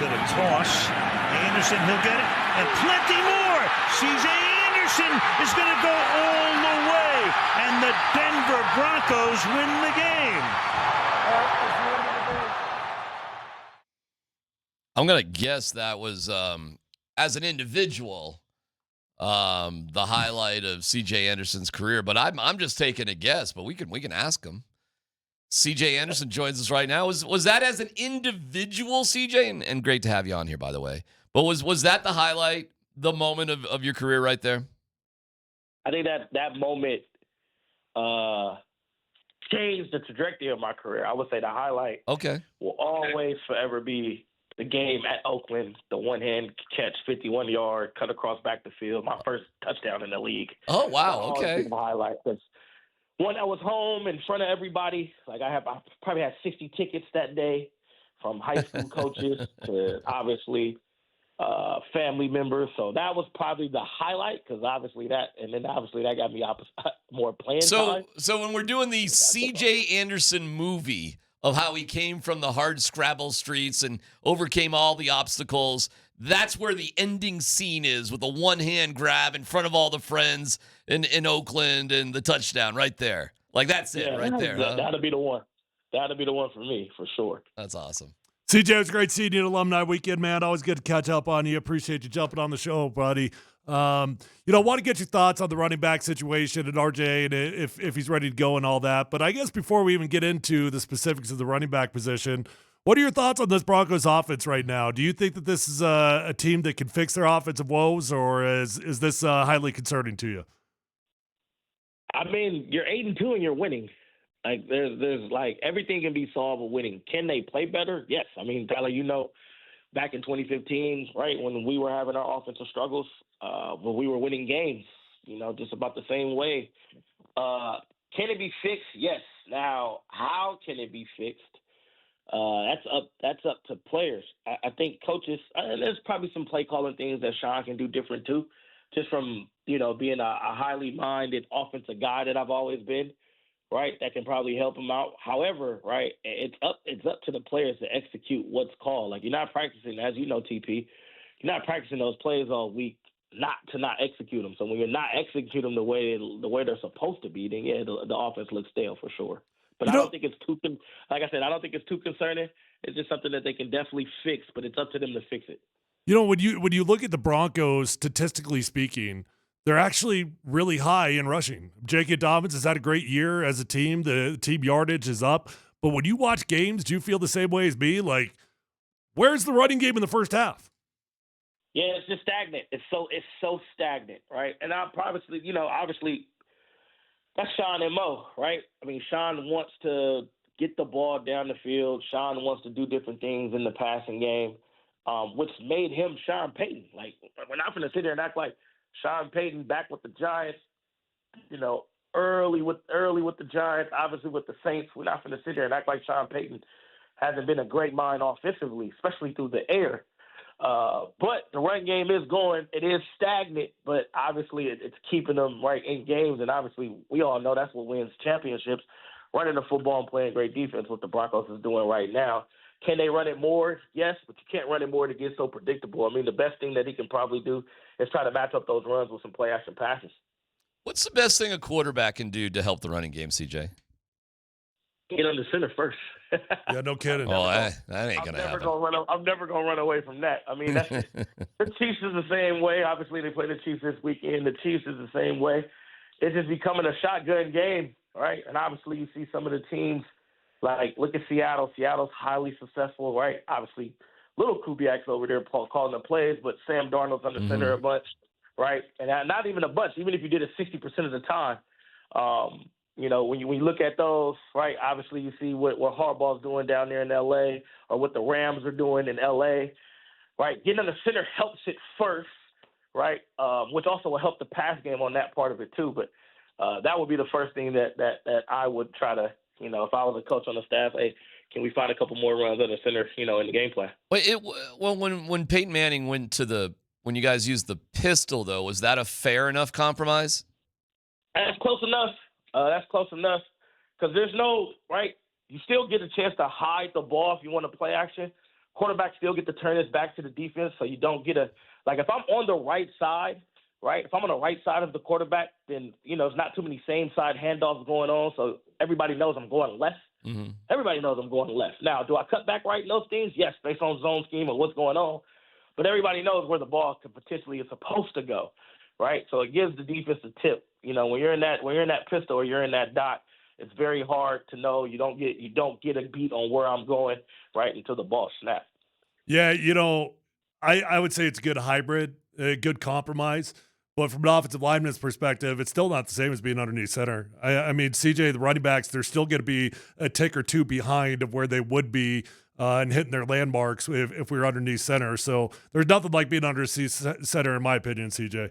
to the toss. Anderson, he'll get it, and plenty more. C.J. Anderson is going to go all the way, and the Denver Broncos win the game. I'm going to guess that was, as an individual, the highlight of C.J. Anderson's career. But I'm just taking a guess, but we can ask him. C.J. Anderson joins us right now. Was that as an individual, C.J.? And great to have you on here, by the way. But was that the highlight, the moment of your career right there? I think that moment changed the trajectory of my career. I would say the highlight will always forever be the game at Oakland, the one-hand catch, 51-yard, cut across back the field, my first touchdown in the league. Oh, wow, okay. The highlight. One, I was home in front of everybody. Like I probably had 60 tickets that day, from high school coaches to obviously family members. So that was probably the highlight, because obviously that got me more playing time. So when we're doing the C.J. Anderson movie of how he came from the hard scrabble streets and overcame all the obstacles, that's where the ending scene is, with a one-hand grab in front of all the friends in Oakland and the touchdown right there. Like, that's it right there. Huh? That'll be the one. That'll be the one for me, for sure. That's awesome. CJ, it was great seeing you at Alumni Weekend, man. Always good to catch up on you. Appreciate you jumping on the show, buddy. Want to get your thoughts on the running back situation and RJ and if he's ready to go and all that. But I guess before we even get into the specifics of the running back position, what are your thoughts on this Broncos offense right now? Do you think that this is a team that can fix their offensive woes, or is this highly concerning to you? I mean, you're 8-2 and you're winning. Like there's like everything can be solved with winning. Can they play better? Yes. I mean, Tyler, back in 2015, right, when we were having our offensive struggles, when we were winning games, just about the same way. Can it be fixed? Yes. Now, how can it be fixed? That's up to players. I think coaches. There's probably some play calling things that Sean can do different too, just from being a highly minded offensive guy that I've always been. Right, that can probably help him out. However, right, it's up to the players to execute what's called. Like, you're not practicing, as you know, TP, you're not practicing those plays all week not execute them. So when you're not executing them the way they're supposed to be, then yeah, the offense looks stale for sure. But I don't think it's too, like I said, I don't think it's too concerning. It's just something that they can definitely fix, but it's up to them to fix it. When you look at the Broncos, statistically speaking, they're actually really high in rushing. J.K. Dobbins has had a great year as a team. The team yardage is up. But when you watch games, do you feel the same way as me? Like, where's the running game in the first half? Yeah, it's just stagnant. It's so stagnant, right? And obviously, that's Sean and Mo, right? I mean, Sean wants to get the ball down the field. Sean wants to do different things in the passing game, which made him Sean Payton. Like, we're not going to sit there and act like Sean Payton back with the Giants, early with the Giants, obviously with the Saints. We're not going to sit there and act like Sean Payton hasn't been a great mind offensively, especially through the air. But the run game is going. It is stagnant, but obviously it's keeping them right in games. And obviously we all know that's what wins championships, running the football and playing great defense, what the Broncos is doing right now. Can they run it more? Yes, but you can't run it more to get so predictable. I mean, the best thing that he can probably do is try to match up those runs with some play-action passes. What's the best thing a quarterback can do to help the running game, CJ? Get under center first. Yeah, no kidding. That ain't going to happen. I'm never going to run away from that. I mean, the Chiefs is the same way. Obviously, they play the Chiefs this weekend. The Chiefs is the same way. It's just becoming a shotgun game, right? And obviously, you see some of the teams, like, look at Seattle. Seattle's highly successful, right? Obviously, little Kubiak's over there calling the plays, but Sam Darnold's under center a bunch, right? And not even a bunch, even if you did it 60% of the time. When you look at those, right, obviously you see what Harbaugh's doing down there in L.A. or what the Rams are doing in L.A., right? Getting under center helps it first, right, which also will help the pass game on that part of it too. But that would be the first thing that I would try to, if I was a coach on the staff, hey, can we find a couple more runs under center, in the game plan? When Peyton Manning went when you guys used the pistol, though, was that a fair enough compromise? That's close enough. Because there's no, right, you still get a chance to hide the ball if you want to play action, quarterbacks still get to turn his back to the defense, so you don't get if I'm on the right side, right? If I'm on the right side of the quarterback, then, there's not too many same side handoffs going on, so everybody knows I'm going left. Mm-hmm. Everybody knows I'm going left. Now, do I cut back right in those things? Yes, based on zone scheme and what's going on. But everybody knows where the ball could potentially is supposed to go, right? So it gives the defense a tip. When you're in that pistol or you're in that dot, it's very hard to know. You don't get a beat on where I'm going, right, until the ball snaps. Yeah, I would say it's a good hybrid, a good compromise. But from an offensive lineman's perspective, it's still not the same as being underneath center. I mean, CJ, the running backs, they're still going to be a tick or two behind of where they would be and hitting their landmarks if we were underneath center. So there's nothing like being underneath center, in my opinion, CJ.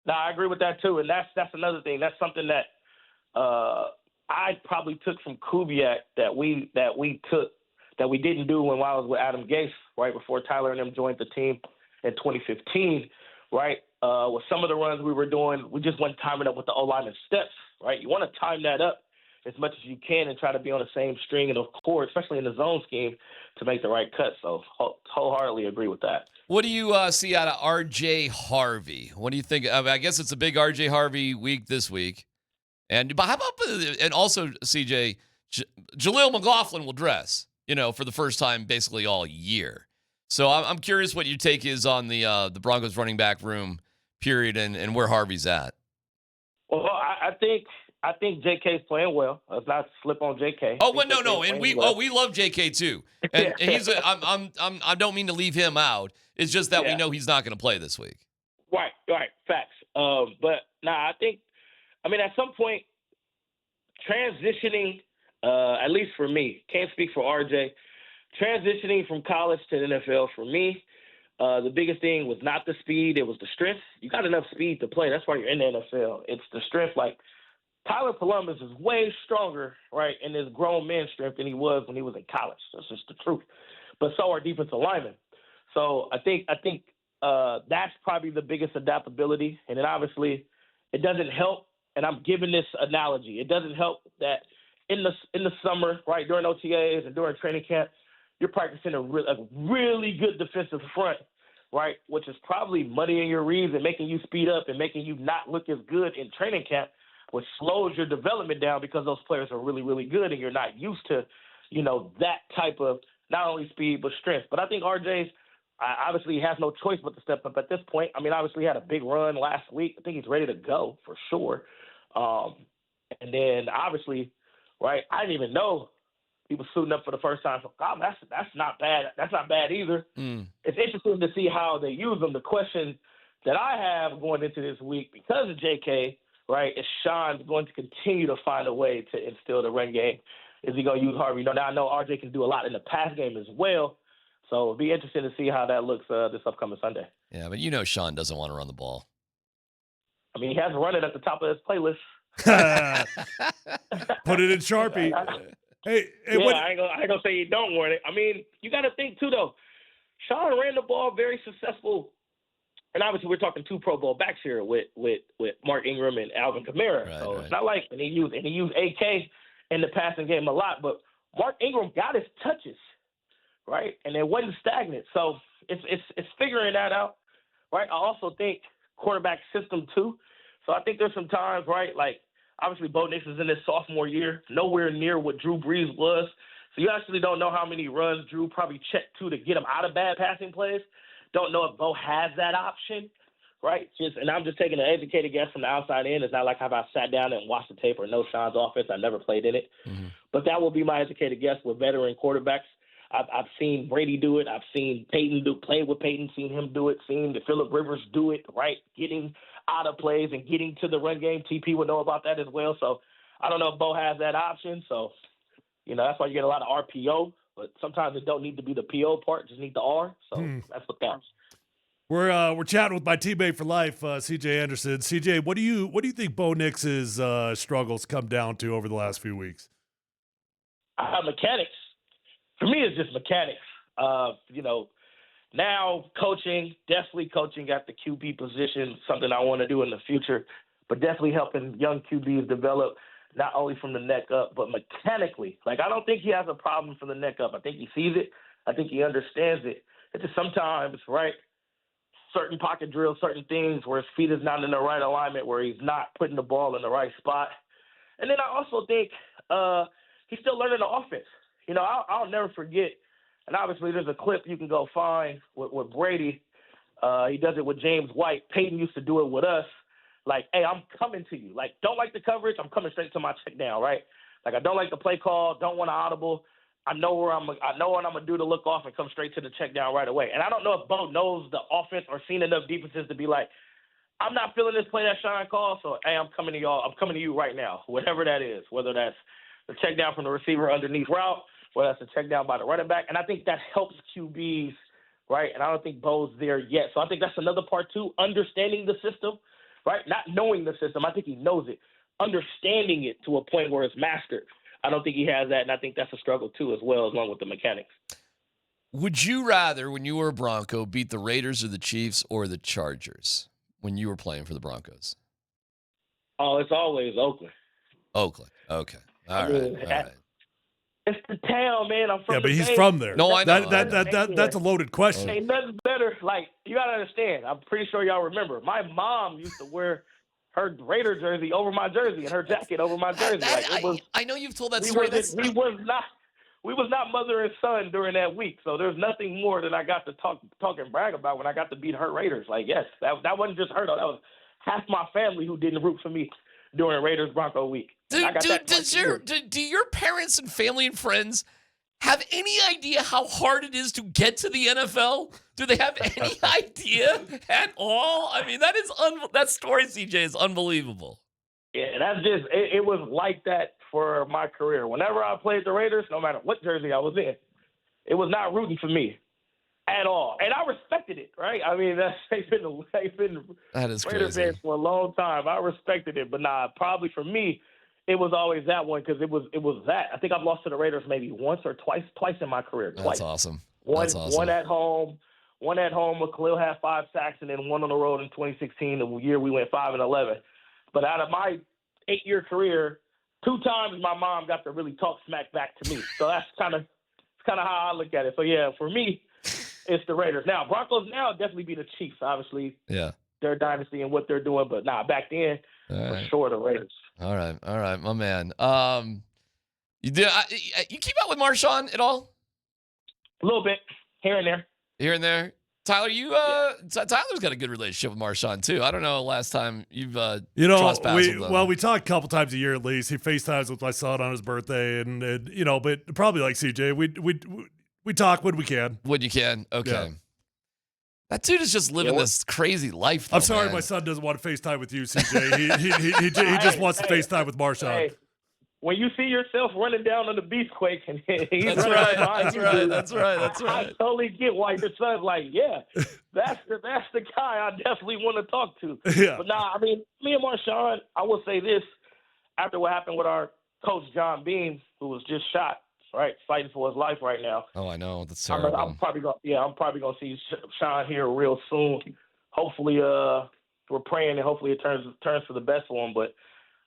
No, I agree with that too, and that's another thing. That's something that I probably took from Kubiak that we didn't do when I was with Adam Gase, right before Tyler and them joined the team in 2015, right? With some of the runs we were doing, we just weren't timing up with the O-lineman steps, right? You want to time that up as much as you can and try to be on the same string and, of course, especially in the zone scheme, to make the right cut. So wholeheartedly agree with that. What do you see out of RJ Harvey? What do you think? I guess it's a big RJ Harvey week this week. But how about, and also, CJ, Jaleel McLaughlin will dress, for the first time basically all year. So I'm curious what your take is on the Broncos running back room period and where Harvey's at. Well, I think JK's playing well. Let's not slip on JK. Oh, well, no, and we love JK too. And he's I don't mean to leave him out. It's just that we know he's not going to play this week. Right, facts. But I think, at some point, transitioning, at least for me, can't speak for RJ, transitioning from college to the NFL for me, the biggest thing was not the speed, it was the strength. You got enough speed to play. That's why you're in the NFL. It's the strength. Like, Tyler Columbus is way stronger, right, in his grown man strength than he was when he was in college. That's just the truth. But so are defensive linemen. So I think that's probably the biggest adaptability. And then obviously it doesn't help, and I'm giving this analogy, it doesn't help that in the summer, right, during OTAs and during training camp, you're practicing a really good defensive front, right, which is probably muddying your reads and making you speed up and making you not look as good in training camp, which slows your development down because those players are really, really good and you're not used to, that type of not only speed but strength. But I think RJ's obviously has no choice but to step up at this point. Obviously he had a big run last week. I think he's ready to go for sure. And then obviously, right, I didn't even know he was suiting up for the first time. So, God, that's not bad. That's not bad either. It's interesting to see how they use him. The question that I have going into this week, because of JK, right, is Sean going to continue to find a way to instill the run game? Is he going to use Harvey? Now I know RJ can do a lot in the pass game as well. So it'll be interesting to see how that looks this upcoming Sunday. Yeah, but Sean doesn't want to run the ball. He has run it at the top of his playlist. Put it in Sharpie. Hey, I ain't gonna say you don't want it. You got to think too, though. Sean ran the ball very successful, and obviously we're talking 2 Pro Bowl backs here with Mark Ingram and Alvin Kamara. Right, so right. It's not like he used AK in the passing game a lot, but Mark Ingram got his touches, right, and it wasn't stagnant. So it's figuring that out, right. I also think quarterback system too. So I think there's some times, right, like obviously Bo Nix is in his sophomore year, nowhere near what Drew Brees was. So you actually don't know how many runs Drew probably checked to get him out of bad passing plays. Don't know if Bo has that option, right? And I'm just taking an educated guess from the outside in. It's not like have I sat down and watched the tape or know Sean's offense. I never played in it. Mm-hmm. But that will be my educated guess with veteran quarterbacks. I've seen Brady do it. I've seen Peyton play with Peyton, seen him do it, seen Phillip Rivers do it, right? Getting out of plays and getting to the run game. TP would know about that as well. So I don't know if Bo has that option. So, that's why you get a lot of RPO. But sometimes it don't need to be the PO part, just need the R. So that's what counts. We're chatting with my teammate for life, CJ Anderson. CJ, what do you think Bo Nix's struggles come down to over the last few weeks? Mechanics. For me, it's just mechanics. Now definitely coaching at the QB position, something I want to do in the future, but definitely helping young QBs develop not only from the neck up, but mechanically. Like, I don't think he has a problem from the neck up. I think he sees it. I think he understands it. It's just sometimes, right, certain pocket drills, certain things where his feet is not in the right alignment, where he's not putting the ball in the right spot. And then I also think he's still learning the offense. You know, I'll never forget, and obviously there's a clip you can go find with Brady. He does it with James White. Peyton used to do it with us. Like, hey, I'm coming to you. Like, don't like the coverage, I'm coming straight to my check down, right? Like, I don't like the play call, don't want to audible. I know what I'm gonna do to look off and come straight to the check down right away. And I don't know if Bo knows the offense or seen enough defenses to be like, I'm not feeling this play that Sean called, so hey, I'm coming to y'all. I'm coming to you right now, whatever that is, whether that's the check down from the receiver underneath route, whether that's a check down by the running back. And I think that helps QBs, right? And I don't think Bo's there yet. So I think that's another part too, understanding the system, right? Not knowing the system. I think he knows it. Understanding it to a point where it's mastered. I don't think he has that, and I think that's a struggle too as well, along with the mechanics. Would you rather, when you were a Bronco, beat the Raiders or the Chiefs or the Chargers when you were playing for the Broncos? Oh, it's always Oakland. Oakland. Okay. All right. It's the town, man. I'm from. Yeah, but he's Bay. from there. No, I know. That's a loaded question. Ain't nothing better. Like, you gotta understand. I'm pretty sure y'all remember. My mom used to wear her Raider jersey over my jersey and her jacket over my jersey. I know you've told that story. We was not mother and son during that week, so there's nothing more that I got to talk and brag about when I got to beat her Raiders. Like, yes, that wasn't just her though. That was half my family who didn't root for me during Raiders Bronco week. Do your parents and family and friends have any idea how hard it is to get to the NFL? Do they have any idea at all? I mean, that story, CJ, is unbelievable. Yeah, that's just it was like that for my career. Whenever I played the Raiders, no matter what jersey I was in, it was not rooting for me at all, and I respected it. Right? I mean, they've been that is Raiders crazy fans for a long time. I respected it, but probably for me, it was always that one because it was that. I think I've lost to the Raiders maybe once or twice in my career. Twice. That's awesome. One at home. One at home with Khalil had 5 sacks, and then one on the road in 2016, the year we went 5-11. But out of my 8-year career, 2 times my mom got to really talk smack back to me. So that's kind of how I look at it. So yeah, for me, it's the Raiders. Now Broncos definitely be the Chiefs. Obviously, yeah, their dynasty and what they're doing. But back then, for sure the Raiders. All right, my man. You keep up with Marshawn at all? A little bit here and there. Here and there. Tyler, Tyler's got a good relationship with Marshawn too. I don't know last time you've crossed paths with him. We talk a couple times a year at least. He FaceTimes with my son on his birthday, and but probably like CJ, we talk when we can. When you can, okay. Yeah. That dude is just living this crazy life. Though, I'm sorry, man. My son doesn't want to FaceTime with you, CJ. he just wants to FaceTime with Marshawn. Hey. When you see yourself running down on the Beastquake and he's That's right. I totally get why your son's like, yeah, that's the guy I definitely want to talk to. Yeah. But I mean, me and Marshawn, I will say this, after what happened with our coach John Beam, who was just shot, right, fighting for his life right now. Oh, I know. That's terrible. I'm probably gonna see Sean here real soon. Hopefully, we're praying and hopefully it turns for the best for him. But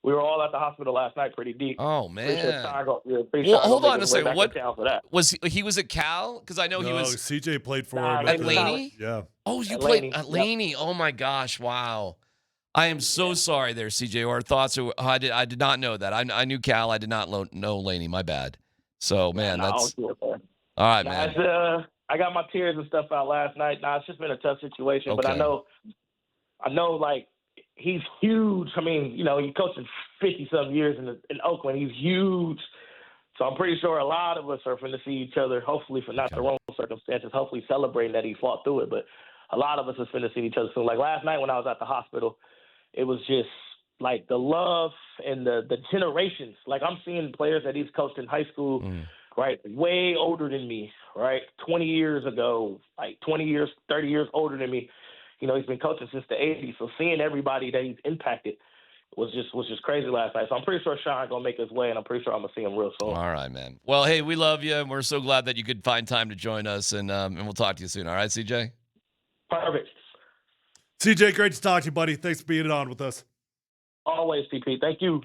we were all at the hospital last night, pretty deep. Oh man! Well, hold on a second. What was he was at Cal? Because I know he was. CJ played for him at Laney. Yeah. Oh, you played at Laney. Yep. Oh my gosh! Wow. I am so sorry there, CJ. Our thoughts are. I did not know that. I knew Cal. I did not know Laney. My bad. So man, that's all right, man. I got my tears and stuff out last night. It's just been a tough situation, okay. But I know, like. He's huge. I mean, he coached 50-some years in Oakland. He's huge. So I'm pretty sure a lot of us are going to see each other, hopefully for not the wrong circumstances, hopefully celebrating that he fought through it. But a lot of us are going to see each other soon. Like last night when I was at the hospital, it was just like the love and the generations. Like I'm seeing players that he's coached in high school, right, way older than me, right, 20 years ago, like 20 years, 30 years older than me. He's been coaching since the 80s, so seeing everybody that he's impacted was just crazy last night. So I'm pretty sure Sean's going to make his way, and I'm pretty sure I'm going to see him real soon. All right, man. Well, hey, we love you, and we're so glad that you could find time to join us, and we'll talk to you soon. All right, CJ? Perfect. CJ, great to talk to you, buddy. Thanks for being on with us. Always, TP. Thank you.